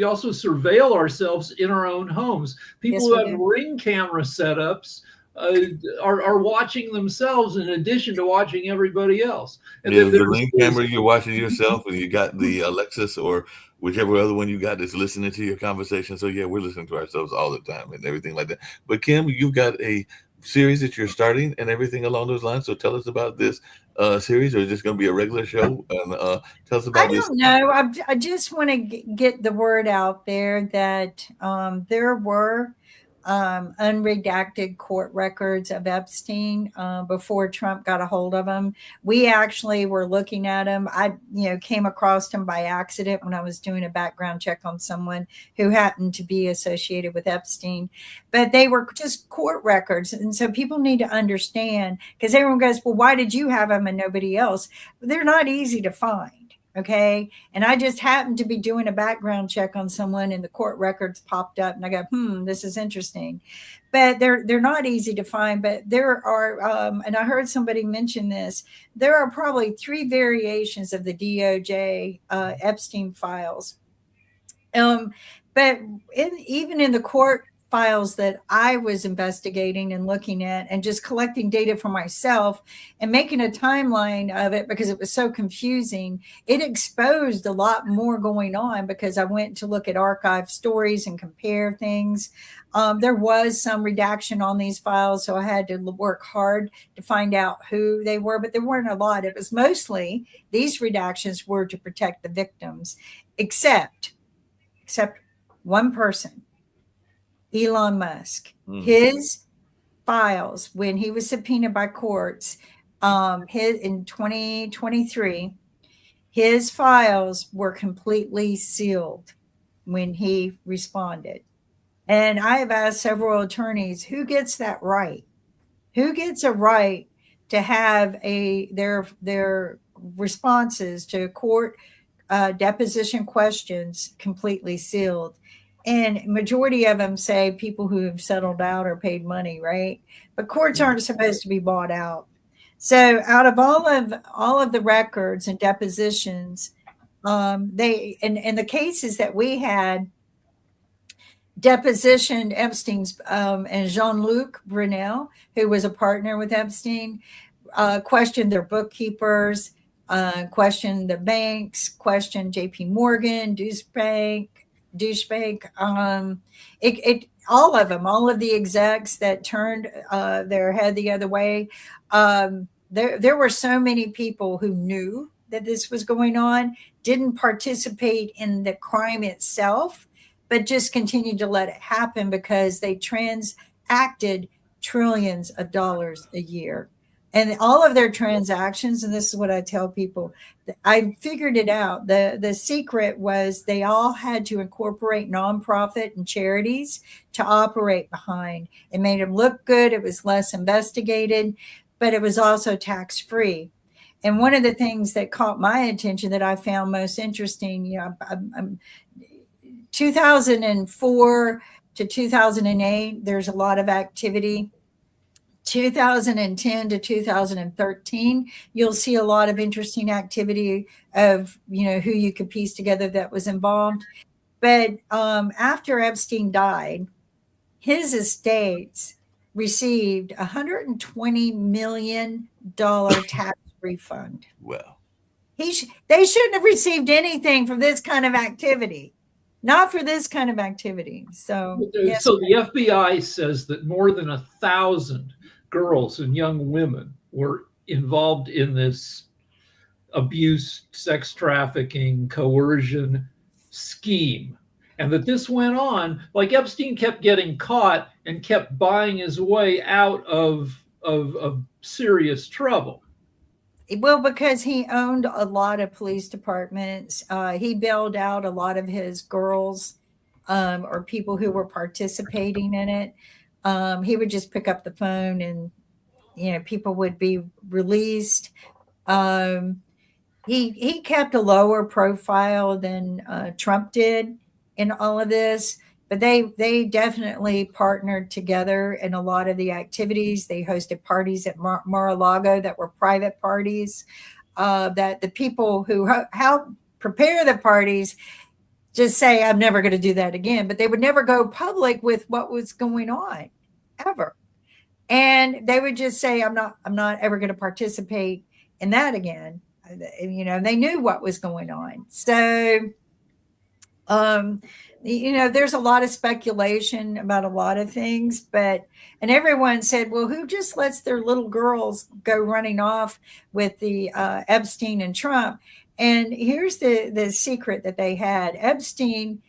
also surveil ourselves in our own homes. People who have Ring camera setups are watching themselves in addition to watching everybody else. And the Ring camera, you're watching yourself, and you got the Alexis or whichever other one you got that's listening to your conversation. So we're listening to ourselves all the time and everything like that. But Kim, you've got a series that you're starting and everything along those lines? So tell us about this series, or is this going to be a regular show? And tell us I about this. don't know. I just want to get the word out there that there were unredacted court records of Epstein before Trump got a hold of them. We actually were looking at them. I, came across them by accident when I was doing a background check on someone who happened to be associated with Epstein, but they were just court records. And so people need to understand, because everyone goes, well, why did you have them and nobody else? They're not easy to find. Okay. And I just happened to be doing a background check on someone and the court records popped up and I go, this is interesting. But they're not easy to find. But there are, and I heard somebody mention this, there are probably 3 variations of the DOJ Epstein files. But even in the court files that I was investigating and looking at and just collecting data for myself and making a timeline of it because it was so confusing, it exposed a lot more going on because I went to look at archive stories and compare things. There was some redaction on these files, so I had to work hard to find out who they were, but there weren't a lot. It was mostly these redactions were to protect the victims, except one person, Elon Musk. His files, when he was subpoenaed by courts in 2023, his files were completely sealed when he responded. And I have asked several attorneys, who gets that right? Who gets a right to have their responses to court deposition questions completely sealed? And majority of them say people who have settled out or paid money, right? But courts aren't supposed to be bought out. So out of all of the records and depositions, they in the cases that we had depositioned Epstein's and Jean-Luc Brunel, who was a partner with Epstein, questioned their bookkeepers, questioned the banks, questioned JP Morgan, douchebag, all of them, all of the execs that turned their head the other way. There were so many people who knew that this was going on, didn't participate in the crime itself, but just continued to let it happen because they transacted trillions of dollars a year. And all of their transactions, and this is what I tell people, I figured it out. The secret was they all had to incorporate nonprofit and charities to operate behind. It made them look good. It was less investigated, but it was also tax-free. And one of the things that caught my attention that I found most interesting, 2004 to 2008, there's a lot of activity. 2010 to 2013, you'll see a lot of interesting activity of, who you could piece together that was involved. But after Epstein died, his estates received $120 million tax refund. Well, they shouldn't have received anything from this kind of activity. Not for this kind of activity. So the FBI says that more than 1,000 girls and young women were involved in this abuse, sex trafficking, coercion scheme. And that this went on, like Epstein kept getting caught and kept buying his way out of serious trouble. Well, because he owned a lot of police departments. He bailed out a lot of his girls or people who were participating in it. He would just pick up the phone and, people would be released. He kept a lower profile than Trump did in all of this, but they definitely partnered together in a lot of the activities. They hosted parties at Mar-a-Lago that were private parties, that the people who helped prepare the parties just say, I'm never going to do that again. But they would never go public with what was going on, ever. And they would just say, I'm not ever going to participate in that again. They knew what was going on. So there's a lot of speculation about a lot of things, and everyone said, well, who just lets their little girls go running off with the Epstein and Trump? And here's the secret that they had. Epstein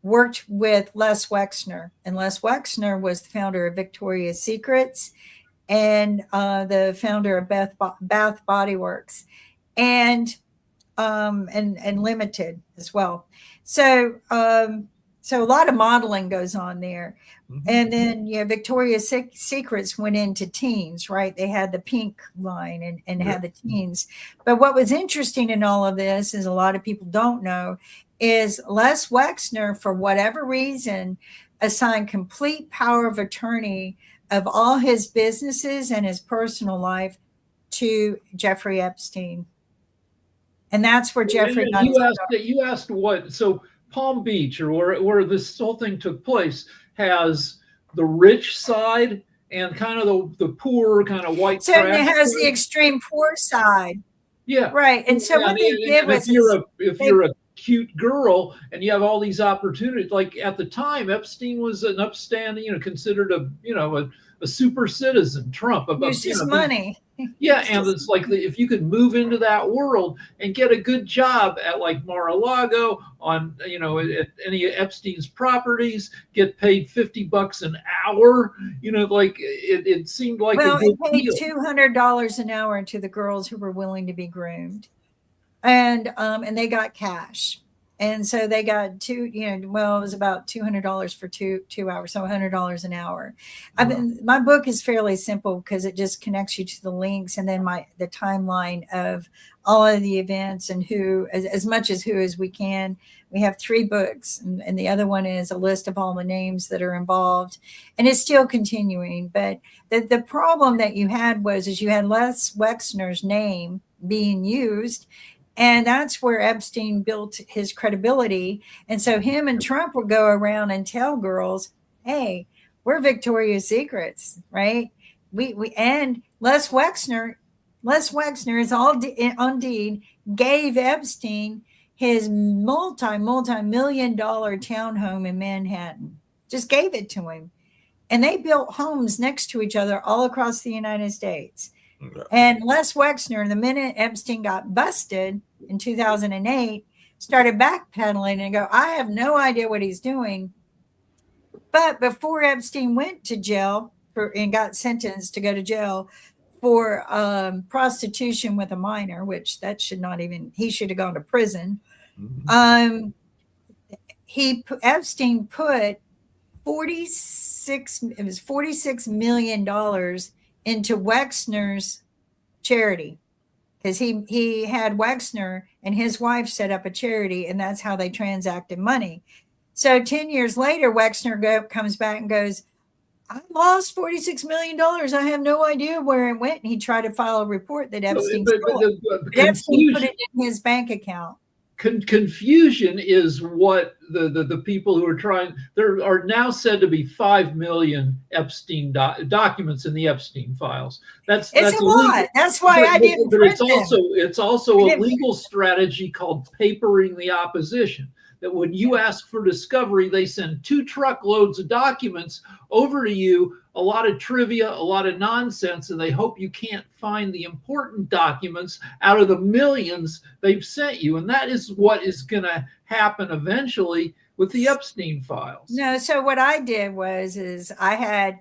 worked with Les Wexner, and Les Wexner was the founder of Victoria's Secrets and the founder of Bath Body Works, and Limited as well. So so a lot of modeling goes on there. Mm-hmm. And then Victoria's Secrets went into teens, right? They had the pink line and had the teens. But what was interesting in all of this is a lot of people don't know is Les Wexner, for whatever reason, assigned complete power of attorney of all his businesses and his personal life to Jeffrey Epstein. And that's where Jeffrey got you asked what, so Palm Beach, or where this whole thing took place, has the rich side and kind of the poor, kind of white. So it has the extreme poor side. Yeah. Right. And so what they did was, if you're a cute girl and you have all these opportunities, like at the time, Epstein was an upstanding, considered a super citizen. Trump, it's just money. Yeah, and it's like if you could move into that world and get a good job at like Mar-a-Lago, on at any of Epstein's properties, get paid $50 an hour, like it seemed like a good it paid deal. $200 an hour to the girls who were willing to be groomed, and they got cash. And so they got it was about $200 for two hours, so $100 an hour. My book is fairly simple because it just connects you to the links, and then the timeline of all of the events and who, as much as who as we can. We have 3 books, and the other one is a list of all the names that are involved, and it's still continuing. But the problem that you had is you had Les Wexner's name being used. And that's where Epstein built his credibility. And so him and Trump would go around and tell girls, hey, we're Victoria's Secrets, right? We and Les Wexner is on deed, gave Epstein his multi-million dollar townhome in Manhattan. Just gave it to him. And they built homes next to each other all across the United States. Okay. And Les Wexner, the minute Epstein got busted in 2008, started backpedaling and go, I have no idea what he's doing. But before Epstein went to jail and got sentenced to go to jail for prostitution with a minor, which he should have gone to prison. Mm-hmm. Epstein put $46 million into Wexner's charity, because he had Wexner and his wife set up a charity, and that's how they transacted money. So 10 years later, Wexner comes back and goes, I lost $46 million. I have no idea where it went. And he tried to file a report that Epstein stole it. But Epstein put it in his bank account. Confusion is what the people who are trying. There are now said to be 5 million Epstein documents in the Epstein files. That's a lot. That's why I didn't. But it's also a legal strategy called papering the opposition. That when you ask for discovery, they send 2 truckloads of documents over to you, a lot of trivia, a lot of nonsense, and they hope you can't find the important documents out of the millions they've sent you. And that is what is going to happen eventually with the Epstein files. No, so what I did is I had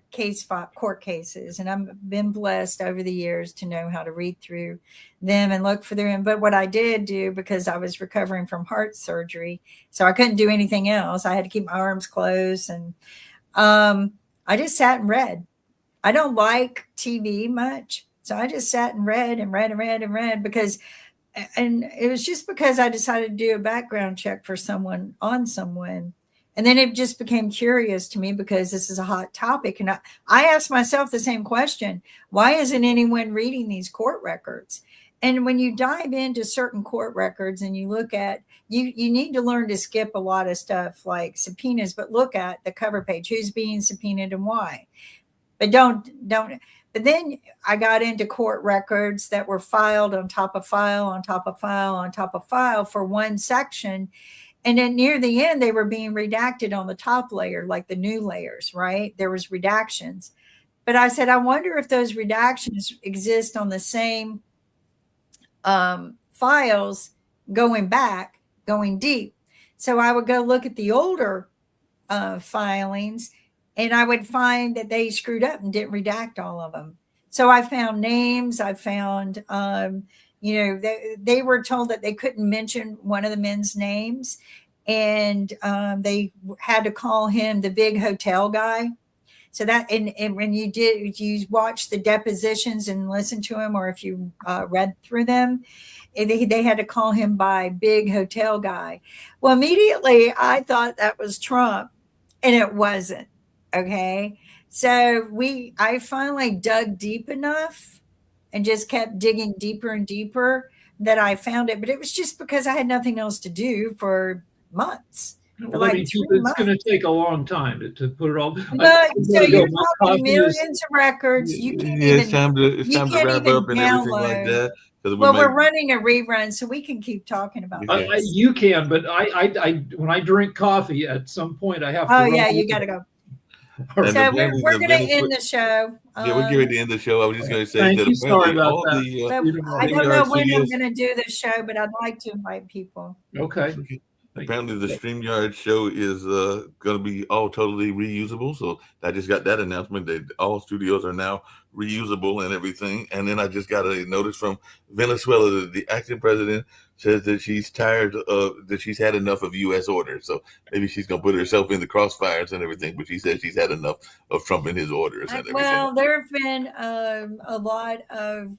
court cases, and I've been blessed over the years to know how to read through them and look for them. But what I did do, because I was recovering from heart surgery, so I couldn't do anything else. I had to keep my arms closed, and I just sat and read. I don't like TV much, so I just sat and read because. And it was just because I decided to do a background check for someone. And then it just became curious to me because this is a hot topic. And I asked myself the same question. Why isn't anyone reading these court records? And when you dive into certain court records and you look at, you need to learn to skip a lot of stuff like subpoenas, but look at the cover page, who's being subpoenaed and why. But don't. But then I got into court records that were filed on top of file, on top of file, on top of file for one section. And then near the end, they were being redacted on the top layer, like the new layers, right? There was redactions. But I said, I wonder if those redactions exist on the same files going back, going deep. So I would go look at the older filings, and I would find that they screwed up and didn't redact all of them. So I found names. I found, they were told that they couldn't mention one of the men's names, and they had to call him the big hotel guy. So that, and when you watch the depositions and listen to him, or if you read through them, they had to call him by big hotel guy. Well, immediately I thought that was Trump, and it wasn't. Okay. So I finally dug deep enough and just kept digging deeper and deeper that I found it. But it was just because I had nothing else to do for months. Well, it's going to take a long time to put it all. But so you're talking millions of records. You can't even. It's time to wrap up and everything like that. Well, we're running a rerun, so we can keep talking about this. You can, but I when I drink coffee, at some point I have to. Oh yeah, you got to go. So we're going to end the show. Yeah, we're getting to end the show. I was just going to say that sorry about that. I don't know when I'm going to do the show, but I'd like to invite people. Okay. Apparently, the StreamYard show is going to be all totally reusable. So I just got that announcement that all studios are now reusable and everything. And then I just got a notice from Venezuela that the acting president says that she's tired of, that she's had enough of U.S. orders. So maybe she's going to put herself in the crossfires and everything. But she says she's had enough of Trump and his orders and everything. Well, there have been a lot of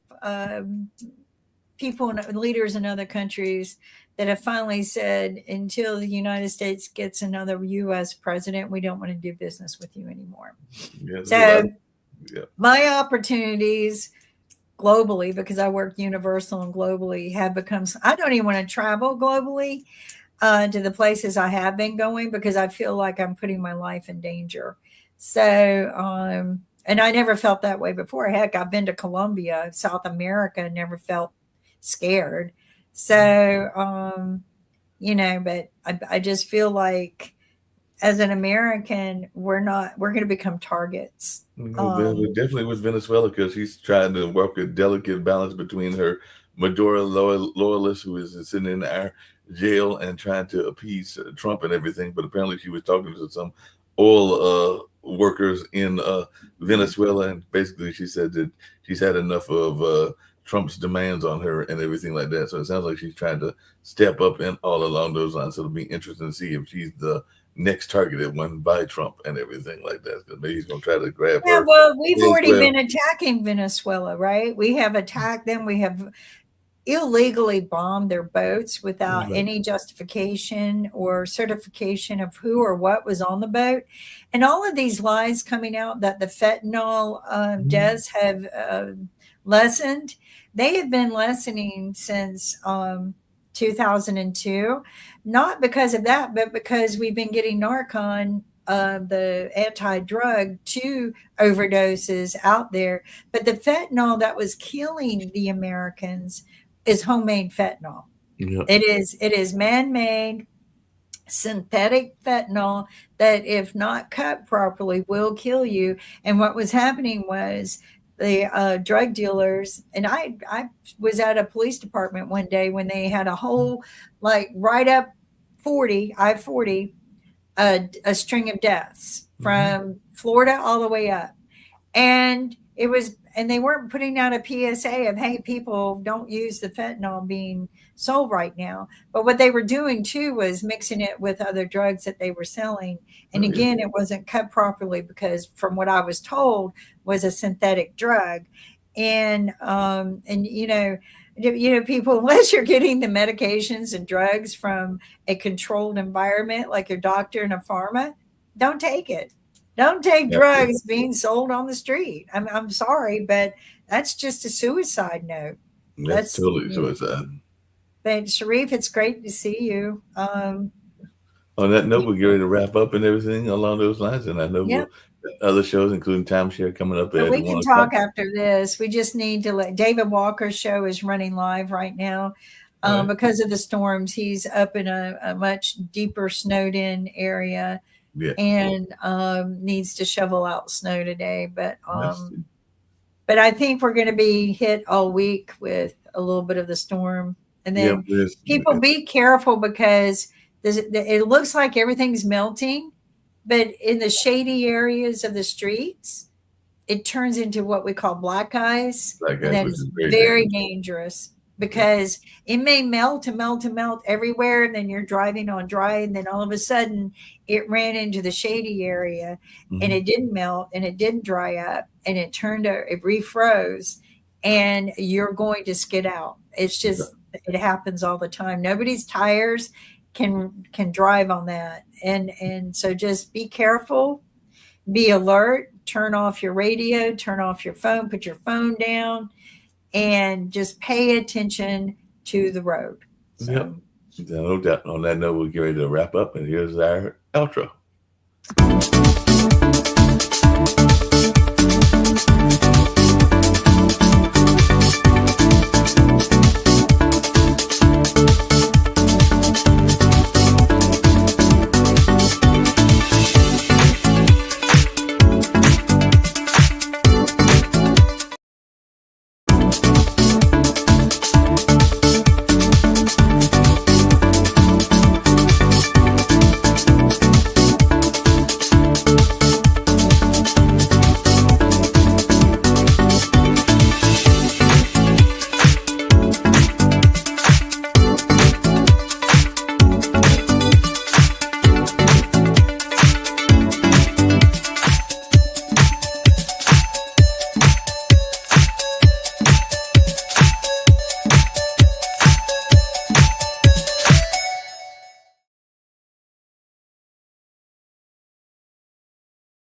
people and leaders in other countries that have finally said, until the United States gets another U.S. president, we don't want to do business with you anymore. Yeah, so my opportunities globally, because I work universal and globally, have become, I don't even want to travel globally to the places I have been going, because I feel like I'm putting my life in danger. So, and I never felt that way before. Heck, I've been to Colombia, South America, never felt scared. So, but I just feel like as an American, we're going to become targets. Definitely with Venezuela, because she's trying to work a delicate balance between her Maduro loyalists, who is sitting in our jail, and trying to appease Trump and everything. But apparently she was talking to some oil workers in Venezuela, and basically she said that she's had enough of Trump's demands on her and everything like that. So it sounds like she's trying to step up and all along those lines. So it'll be interesting to see if she's the next targeted one by Trump and everything like that. Because maybe he's going to try to grab her. Well, we've already been attacking Venezuela, right? We have attacked them. We have illegally bombed their boats without any justification or certification of who or what was on the boat. And all of these lies coming out that the fentanyl deaths have lessened. They have been lessening since 2002, not because of that, but because we've been getting Narcan, the anti-drug, to overdoses out there. But the fentanyl that was killing the Americans is homemade fentanyl. Yeah. It is man-made synthetic fentanyl that, if not cut properly, will kill you. And what was happening was the drug dealers, and I was at a police department one day when they had a whole, like, right up I-40, a string of deaths from Florida all the way up. And they weren't putting out a PSA of, hey, people, don't use the fentanyl being sold right now. But what they were doing too was mixing it with other drugs that they were selling. And again, it wasn't cut properly, because from what I was told, was a synthetic drug. And people, unless you're getting the medications and drugs from a controlled environment like your doctor and a pharma, don't take it. Don't take drugs being sold on the street. I'm sorry, but that's just a suicide note. That's totally suicide. But Sharif, it's great to see you. On that note, we're getting to wrap up and everything along those lines. And I know other shows, including Timeshare, coming up. But we can talk after this. We just need to let David Walker's show is running live right now. Right. because of the storms. He's up in a much deeper snowed in area Yeah. and needs to shovel out snow today. That's- But I think we're going to be hit all week with a little bit of the storm. And then people be careful because it looks like everything's melting, but in the shady areas of the streets, it turns into what we call black ice. Black And ice, that which is is very very dangerous because it may melt and melt and melt everywhere. And then you're driving on dry. And then all of a sudden it ran into the shady area and it didn't melt and it didn't dry up and it refroze and you're going to skid out. It's just, it happens all the time. Nobody's tires can drive on that. And so just be careful, be alert, turn off your radio, turn off your phone, put your phone down, and just pay attention to the road. So. Yep. No doubt. On that note, we'll get ready to wrap up, and here's our outro.